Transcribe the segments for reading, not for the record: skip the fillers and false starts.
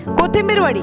कोथिंबीर वडी.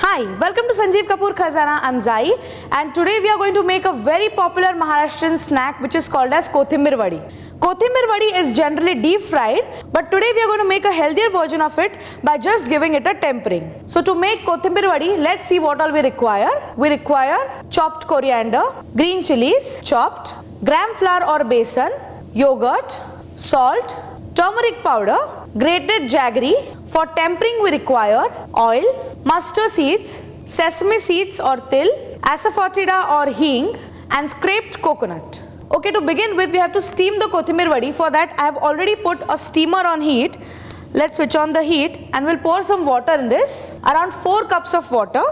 Hi, welcome to Sanjeev Kapoor Khazana. I'm Zai, and today we are going to make a very popular Maharashtrian snack which is called as Kothimir Vadi. Kothimir Vadi is generally deep fried, but today we are going to make a healthier version of it by just giving it a tempering. So to make Kothimir Vadi, let's see what all we require. We require chopped coriander, green chilies chopped, gram flour or besan, yogurt, salt, turmeric powder, grated jaggery. For tempering we require oil, mustard seeds, sesame seeds or til, asafoetida or hing, and scraped coconut. Okay, to begin with we have to steam the Kothimir Vadi. For that I have already put a steamer on heat. Let's switch on the heat and we'll pour some water in this, around 4 cups of water.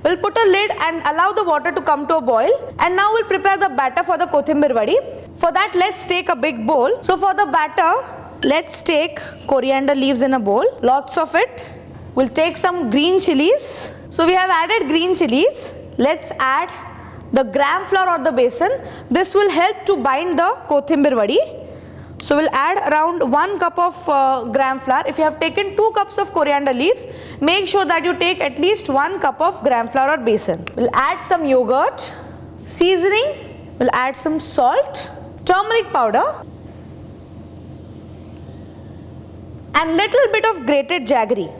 We'll put a lid and allow the water to come to a boil, and now we'll prepare the batter for the Kothimir Vadi. For that let's take a big bowl. So for the batter, let's take coriander leaves in a bowl, lots of it. We'll take some green chilies. So we have added green chilies. Let's add the gram flour or the besan. This will help to bind the Kothimir Vadi. So we'll add around 1 cup of gram flour. If you have taken 2 cups of coriander leaves, make sure that you take at least 1 cup of gram flour or besan. We'll add some yogurt, seasoning, we'll add some salt, turmeric powder, and little bit of grated jaggery.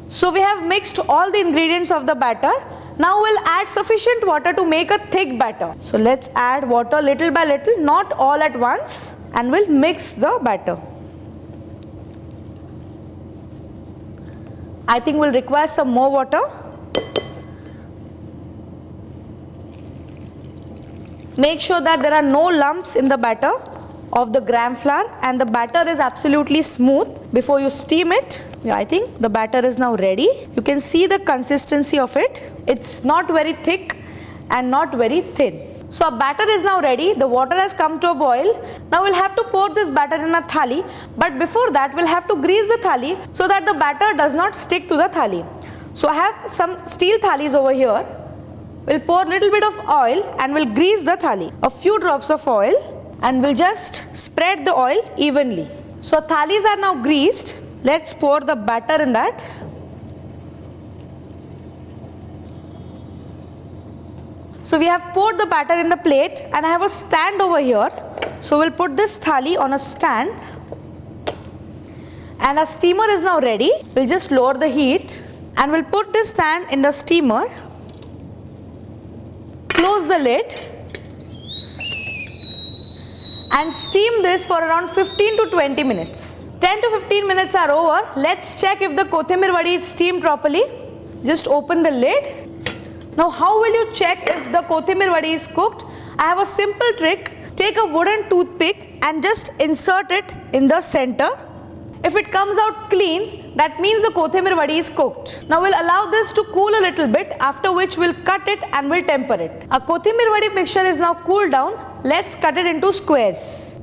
So we have mixed all the ingredients of the batter. Now we'll add sufficient water to make a thick batter. So let's add water little by little, not all at once, and we'll mix the batter. I think we'll require some more water. Make sure that there are no lumps in the batter of the gram flour and the batter is absolutely smooth before you steam it. Yeah, I think the batter is now ready. You can see the consistency of it. It's not very thick and not very thin. So our batter is now ready. The water has come to a boil. Now we'll have to pour this batter in a thali, but before that we'll have to grease the thali so that the batter does not stick to the thali. So I have some steel thalis over here. We'll pour a little bit of oil and we'll grease the thali. A few drops of oil, and we'll just spread the oil evenly. So thalis are now greased. Let's pour the batter in that. So we have poured the batter in the plate, and I have a stand over here. So we'll put this thali on a stand, and our steamer is now ready. We'll just lower the heat and we'll put this stand in the steamer. Close the lid and steam this for around 15 to 20 minutes. 10 to 15 minutes are over. Let's check if the Kothimir Vadi is steamed properly. Just open the lid. Now how will you check if the Kothimir Vadi is cooked? I have a simple trick. Take a wooden toothpick and just insert it in the center. If it comes out clean, that means the Kothimir Vadi is cooked. Now we'll allow this to cool a little bit, after which we'll cut it and we'll temper it. Our Kothimir Vadi mixture is now cooled down. Let's cut it into squares.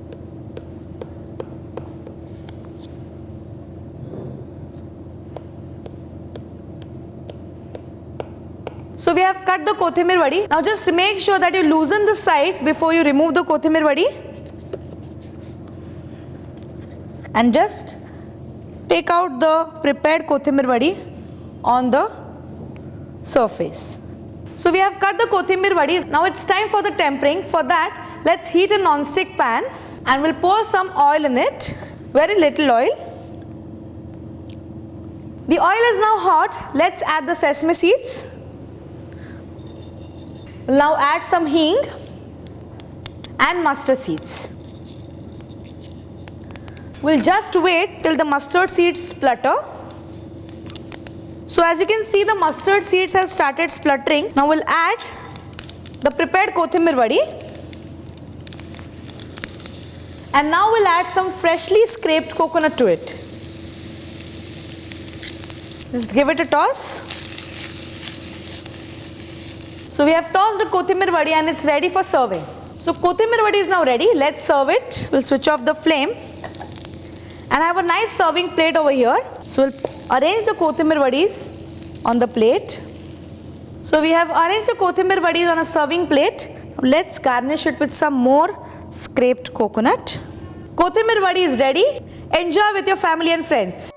So we have cut the Kothimir Vadi. Now just make sure that you loosen the sides before you remove the Kothimir Vadi. And just take out the prepared Kothimir Vadi on the surface. So we have cut the Kothimir Vadi. Now it's time for the tempering. For that, let's heat a non-stick pan and we'll pour some oil in it. Very little oil. The oil is now hot. Let's add the sesame seeds. We'll now add some hing and mustard seeds. We'll just wait till the mustard seeds splutter. So as you can see, the mustard seeds have started spluttering. Now we'll add the prepared Kothimir Vadi. And now we'll add some freshly scraped coconut to it. Just give it a toss. So we have tossed the Kothimir Vadi and it's ready for serving. So Kothimir Vadi is now ready. Let's serve it. We'll switch off the flame. And I have a nice serving plate over here. So we'll arrange the Kothimir Vadis on the plate. So we have arranged the Kothimir vadis on a serving plate. Let's garnish it with some more scraped coconut. Kothimir vadi is ready. Enjoy with your family and friends.